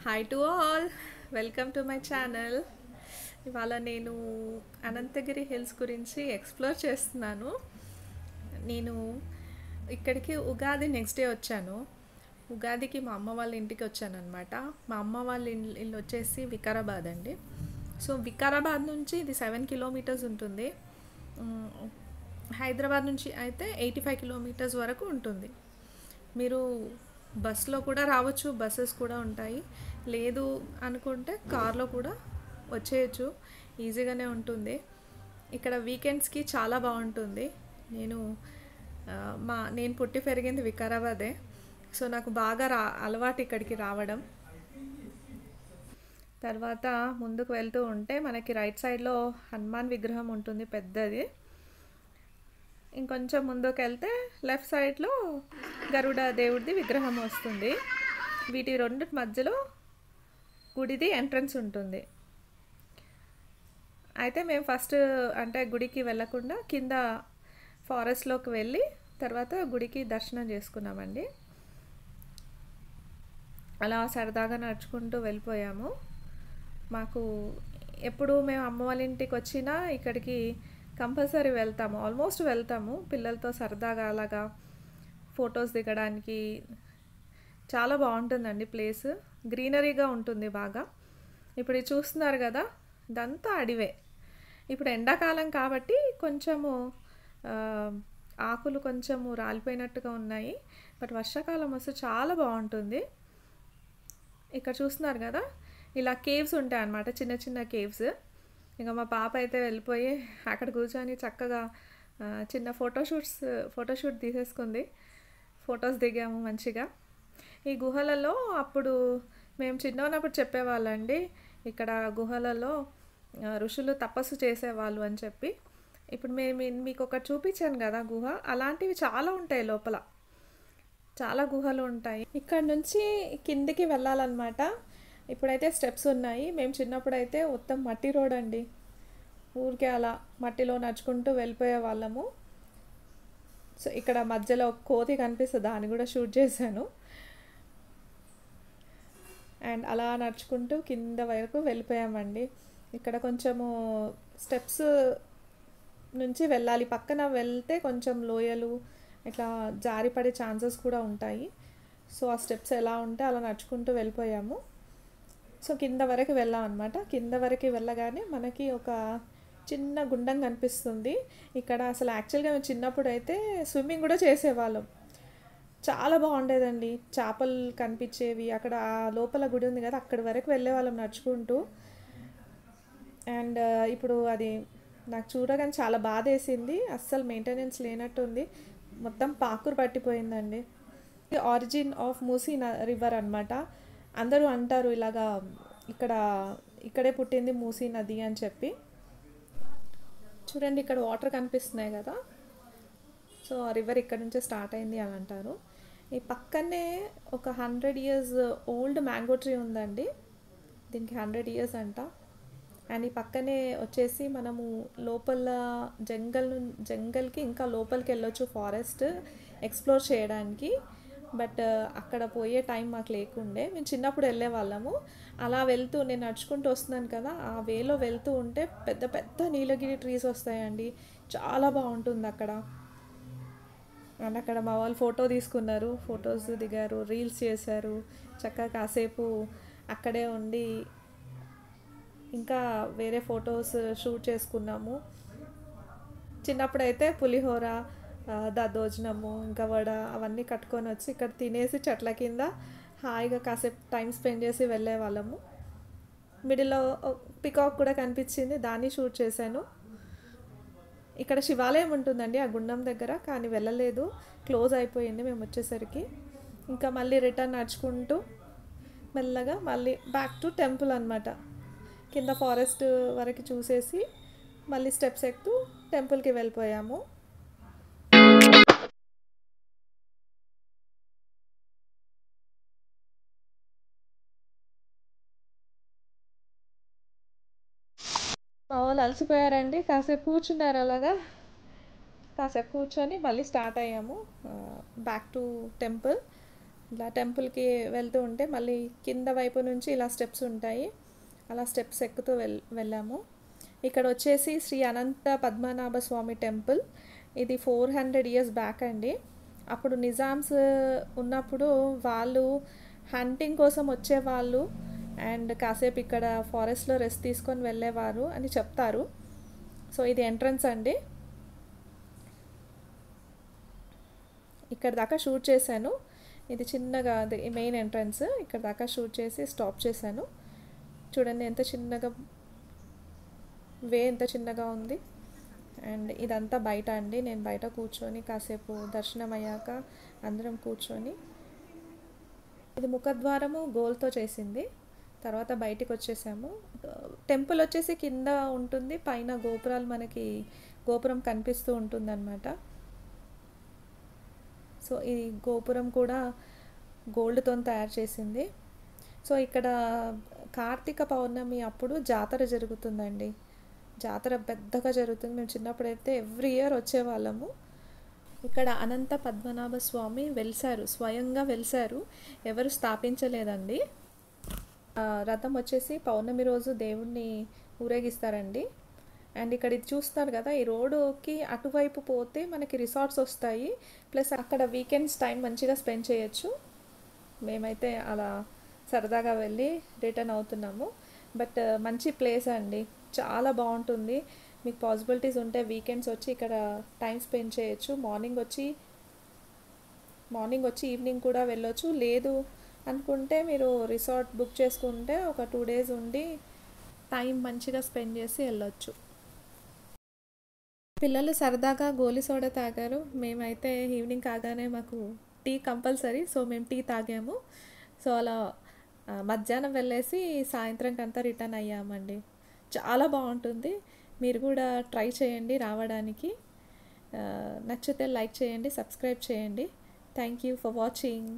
Hi to all, welcome to my channel. ఇవాళ నేను Anantagiri hills గురించి ఎక్స్ప్లోర్ చేస్తున్నాను. నేను ఇక్కడికి ఉగాది నెక్స్ట్ డే వచ్చాను. ఉగాదికి మా అమ్మ వాళ్ళ ఇంటికి వచ్చాను అనమాట. మా అమ్మ వాళ్ళ ఇల్లు వచ్చేసి వికారాబాద్ అండి. సో వికారాబాద్ నుంచి ఇది 7 కిలోమీటర్స్ ఉంటుంది. మ్, హైదరాబాద్ నుంచి అయితే 85 కిలోమీటర్స్ వరకు ఉంటుంది. మీరు బస్లో కూడా రావచ్చు, బస్సెస్ కూడా ఉంటాయి. లేదు అనుకుంటే కార్లో కూడా వచ్చేయచ్చు, ఈజీగానే ఉంటుంది. ఇక్కడ వీకెండ్స్కి చాలా బాగుంటుంది. నేను ఆ, నేను పుట్టి పెరిగింది వికారాబాదే. సో నాకు బాగా అలవాటు ఇక్కడికి రావడం. తర్వాత ముందుకు వెళ్తూ ఉంటే మనకి రైట్ సైడ్లో హనుమాన్ విగ్రహం ఉంటుంది, పెద్దది. ఇంకొంచెం ముందుకు వెళ్తే లెఫ్ట్ సైడ్లో గరుడ దేవుడిది విగ్రహం వస్తుంది. వీటి రెండు మధ్యలో గుడిది ఎంట్రన్స్ ఉంటుంది. అయితే మేము ఫస్ట్ అంటే గుడికి వెళ్ళకుండా కింద ఫారెస్ట్లోకి వెళ్ళి తర్వాత గుడికి దర్శనం చేసుకున్నామండి. అలా సరదాగా నడుచుకుంటూ వెళ్ళిపోయాము. మాకు ఎప్పుడు మేము అమ్మ వాళ్ళ ఇంటికి వచ్చినా ఇక్కడికి కంపల్సరీ వెళ్తాము, ఆల్మోస్ట్ వెళ్తాము పిల్లలతో సరదాగా అలాగా ఫొటోస్ దిగడానికి. చాలా బాగుంటుందండి ప్లేస్, గ్రీనరీగా ఉంటుంది బాగా. ఇప్పుడు ఇది చూస్తున్నారు కదా, ఇదంతా అడివే. ఇప్పుడు ఎండాకాలం కాబట్టి కొంచెము ఆ, ఆకులు కొంచెము రాలిపోయినట్టుగా ఉన్నాయి. బట్ వర్షాకాలం వస్తే చాలా బాగుంటుంది. ఇక్కడ చూస్తున్నారు కదా, ఇలా కేవ్స్ ఉంటాయి అన్నమాట, చిన్న చిన్న కేవ్స్. ఇంకా మా పాప అయితే వెళ్ళిపోయి అక్కడ కూర్చొని చక్కగా చిన్న ఫోటోషూట్ తీసేసుకుంది. ఫొటోస్ దిగాము మంచిగా. ఈ గుహలలో అప్పుడు మేము చిన్నప్పుడు చెప్పేవాళ్ళండి, ఇక్కడ గుహలలో ఋషులు తపస్సు చేసేవాళ్ళు అని చెప్పి. ఇప్పుడు మీకు ఒకటి చూపించాను కదా గుహ, అలాంటివి చాలా ఉంటాయి లోపల, చాలా గుహలు ఉంటాయి. ఇక్కడ నుంచి కిందికి వెళ్ళాలన్నమాట. ఇప్పుడైతే స్టెప్స్ ఉన్నాయి. మేము చిన్నప్పుడు అయితే మొత్తం మట్టి రోడ్ అండి, ఊరికే అలా మట్టిలో నడుచుకుంటూ వెళ్ళిపోయే వాళ్ళము. సో ఇక్కడ మధ్యలో ఒక కోతి కనిపిస్తుంది, దాన్ని కూడా షూట్ చేశాను. అండ్ అలా నడుచుకుంటూ కింద వరకు వెళ్ళిపోయామండి. ఇక్కడ కొంచెము స్టెప్స్ నుంచి వెళ్ళాలి, పక్కన వెళ్తే కొంచెం లోయలు ఇట్లా జారిపడే ఛాన్సెస్ కూడా ఉంటాయి. సో ఆ స్టెప్స్ ఎలా ఉంటే అలా నడుచుకుంటూ వెళ్ళిపోయాము. సో కింద వరకు వెళ్ళాం అనమాట. కింద వరకు వెళ్ళగానే మనకి ఒక చిన్న గుండం కనిపిస్తుంది. ఇక్కడ అసలు యాక్చువల్గా మేము చిన్నప్పుడు అయితే స్విమ్మింగ్ కూడా చేసేవాళ్ళం. చాలా బాగుండేదండి, చేపలు కనిపించేవి. అక్కడ ఆ లోపల గుడి ఉంది కదా, అక్కడి వరకు వెళ్ళే వాళ్ళం నడుచుకుంటూ. అండ్ ఇప్పుడు అది నాకు చూడగానే చాలా బాధ వేసింది, అస్సలు మెయింటెనెన్స్ లేనట్టుంది, మొత్తం పాకురు పట్టిపోయిందండి. ఆరిజిన్ ఆఫ్ మూసీ రివర్ అనమాట. అందరూ అంటారు ఇలాగా ఇక్కడ ఇక్కడే పుట్టింది మూసీ నది అని చెప్పి. చూడండి ఇక్కడ వాటర్ కనిపిస్తున్నాయి కదా, సో ఆ రివర్ ఇక్కడ నుంచే స్టార్ట్ అయింది అని అంటారు. ఈ పక్కనే ఒక 100 years ఓల్డ్ మ్యాంగో ట్రీ ఉందండి, దీనికి 100 years అంట. అండ్ ఈ పక్కనే వచ్చేసి మనము లోపల జంగల్కి ఇంకా లోపలికి వెళ్ళొచ్చు, ఫారెస్ట్ ఎక్స్ప్లోర్ చేయడానికి. బట్ అక్కడ పోయే టైం మాకు లేకుండే, మేము చిన్నప్పుడు వెళ్ళే వాళ్ళము. అలా వెళ్తూ నేను నడుచుకుంటూ వస్తున్నాను కదా, ఆ వేలో వెళ్తూ ఉంటే పెద్ద పెద్ద నీలగిరి ట్రీస్ వస్తాయండి, చాలా బాగుంటుంది అక్కడ. అండ్ అక్కడ మా వాళ్ళు ఫోటో తీసుకున్నారు, ఫొటోస్ దిగారు, రీల్స్ చేశారు. చక్కగా కాసేపు అక్కడే ఉండి ఇంకా వేరే ఫొటోస్ షూట్ చేసుకున్నాము. చిన్నప్పుడైతే పులిహోర, దద్దోజనము, ఇంకా వడ అవన్నీ కట్టుకొని వచ్చి ఇక్కడ తినేసి చెట్ల కింద హాయిగా కాసేపు టైం స్పెండ్ చేసి వెళ్ళే వాళ్ళము. మిడిల్లో పికాక్ కూడా కనిపించింది, దాన్ని షూట్ చేశాను. ఇక్కడ శివాలయం ఉంటుందండి ఆ గుండం దగ్గర, కానీ వెళ్ళలేదు, క్లోజ్ అయిపోయింది మేము వచ్చేసరికి. ఇంకా మళ్ళీ రిటర్న్ నడుచుకుంటూ మెల్లగా మళ్ళీ బ్యాక్ టు టెంపుల్ అనమాట. కింద ఫారెస్ట్ వరకు చూసేసి మళ్ళీ స్టెప్స్ ఎక్కుతూ టెంపుల్కి వెళ్ళిపోయాము. మా వాళ్ళు అలసిపోయారండి, కాసేపు కూర్చున్నారు అలాగా. కాసేపు కూర్చొని మళ్ళీ స్టార్ట్ అయ్యాము బ్యాక్ టు టెంపుల్. ఇలా టెంపుల్కి వెళ్తూ ఉంటే మళ్ళీ కింద వైపు నుంచి ఇలా స్టెప్స్ ఉంటాయి, అలా స్టెప్స్ ఎక్కుతూ వెళ్ళాము. ఇక్కడ వచ్చేసి శ్రీ అనంత పద్మనాభ స్వామి టెంపుల్. ఇది 400 ఇయర్స్ బ్యాక్ అండి. అప్పుడు నిజామ్స్ ఉన్నప్పుడు వాళ్ళు హంటింగ్ కోసం వచ్చేవాళ్ళు అండ్ కాసేపు ఇక్కడ ఫారెస్ట్లో రెస్ట్ తీసుకొని వెళ్ళేవారు అని చెప్తారు. సో ఇది ఎంట్రన్స్ అండి. ఇక్కడ దాకా షూట్ చేశాను. ఇది చిన్నగా మెయిన్ ఎంట్రన్స్. ఇక్కడ దాకా షూట్ చేసి స్టాప్ చేశాను. చూడండి ఎంత చిన్నగా ఎంత చిన్నగా ఉంది. అండ్ ఇదంతా బయట అండి. నేను బయట కూర్చొని కాసేపు దర్శనం అయ్యాక అందరం కూర్చొని, ఇది ముఖద్వారము గోల్తో చేసింది. తర్వాత బయటికి వచ్చేసాము. టెంపుల్ వచ్చేసి కింద ఉంటుంది, పైన గోపురాలు మనకి గోపురం కనిపిస్తూ ఉంటుందన్నమాట. సో ఈ గోపురం కూడా గోల్డ్తో తయారు చేసింది. సో ఇక్కడ కార్తీక పౌర్ణమి అప్పుడు జాతర జరుగుతుందండి. జాతర పెద్దగా జరుగుతుంది. మేము చిన్నప్పుడైతే ఎవ్రీ ఇయర్ వచ్చేవాళ్ళము. ఇక్కడ అనంత పద్మనాభ స్వామి వెలిసారు, స్వయంగా వెలిసారు, ఎవరు స్థాపించలేదండి. రథం వచ్చేసి పౌర్ణమి రోజు దేవుణ్ణి ఊరేగిస్తారండి. అండ్ ఇక్కడ ఇది చూస్తారు కదా, ఈ రోడ్డుకి అటువైపు పోతే మనకి రిసార్ట్స్ వస్తాయి, ప్లస్ అక్కడ వీకెండ్స్ టైం మంచిగా స్పెండ్ చేయొచ్చు. మేమైతే అలా సరదాగా వెళ్ళి రిటర్న్ అవుతున్నాము. బట్ మంచి ప్లేస్ అండి, చాలా బాగుంటుంది. మీకు పాసిబిలిటీస్ ఉంటే వీకెండ్స్ వచ్చి ఇక్కడ టైం స్పెండ్ చేయొచ్చు. మార్నింగ్ వచ్చి ఈవినింగ్ కూడా వెళ్ళొచ్చు. లేదు అనుకుంటే మీరు రిసార్ట్ బుక్ చేసుకుంటే ఒక 2 days ఉండి టైం మంచిగా స్పెండ్ చేసి వెళ్ళొచ్చు. పిల్లలు సరదాగా గోలీ సోడా తాగారు. మేమైతే ఈవినింగ్ కాగానే మాకు టీ కంపల్సరీ, సో మేము టీ తాగాము. సో అలా మధ్యాహ్నం వెళ్ళేసి సాయంత్రంకంతా రిటర్న్ అయ్యామండి. చాలా బాగుంటుంది. మీరు కూడా ట్రై చేయండి రావడానికి. నచ్చితే లైక్ చేయండి, సబ్స్క్రైబ్ చేయండి. Thank you for watching.